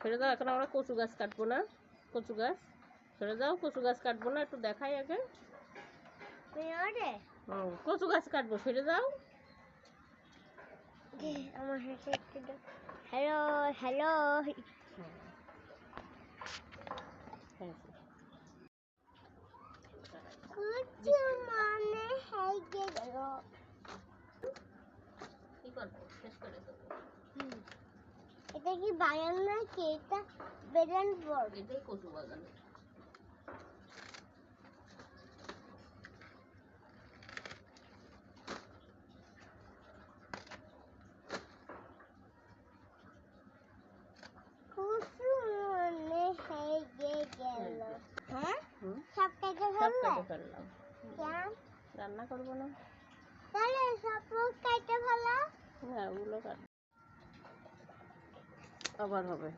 ছেড়ে দাও, এখন আমরা কচু গাছ কাটবো না। কচু গাছ ছেড়ে দাও, কচু গাছ কাটবো না, একটু দেখাই আগে। কচু গাছ কাটবো, ছেড়ে দাও। আমার হাতে একটু হ্যালো হ্যালো। মানে হেগে গেল। কি করবো, শেষ করে দেবো। এটা কি বাগান নাকি? এটা বেদান বড়। এটাই কচু বাগান। কচু মানে হেগে গেল। হ্যাঁ, সব কেটে ফেললাম। কেন রান্না করবো না? তাহলে সব কেটে ফেলা। হ্যাঁ, ওগুলো কাট, আবার হবে।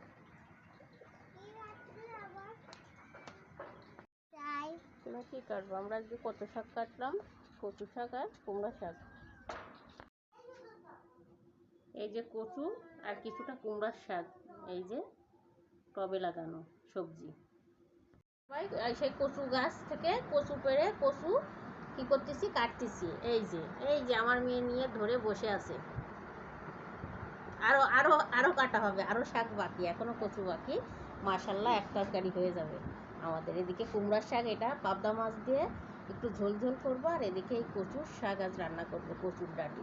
তুমি কি কাটবো? আমরা আজকে কত শাক কাটলাম, কচু শাক আর কুমড়া শাক। এই যে কচু আর কিছুটা কুমড়ার শাক, এই যে টবে লাগানো সবজি। সেই কচু গাছ থেকে কচু পেড়ে কচু কি করতেছি, কাটতেছি। এই যে আমার মেয়ে নিয়ে ধরে বসে আছে। আরো আরো আরো কাটা হবে, আরো শাক বাকি, এখনো কচু বাকি। মাশাল্লাহ, এক তরকারি হয়ে যাবে আমাদের। এদিকে কুমড়ার শাক, এটা পাবদা মাছ দিয়ে একটু ঝোল ঝোল করবো, আর এদিকে এই কচুর শাক আজ রান্না করবো, কচুর ডাঁটি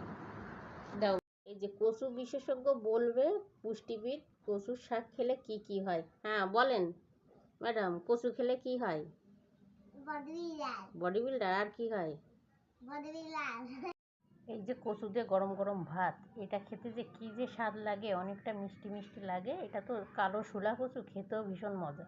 দাও। এই যে কচু বিশেষজ্ঞ বলবে, পুষ্টিবিদ, কচুর শাক খেলে কি কি হয়। হ্যাঁ বলেন ম্যাডাম, কচু খেলে কি হয়? Body builder. আর কি হয়? এই যে কচু দিয়ে গরম গরম ভাত, এটা খেতে যে কি যে স্বাদ লাগে, অনেকটা মিষ্টি মিষ্টি লাগে। এটা তো কালো শোলা কচু, খেতেও ভীষণ মজা।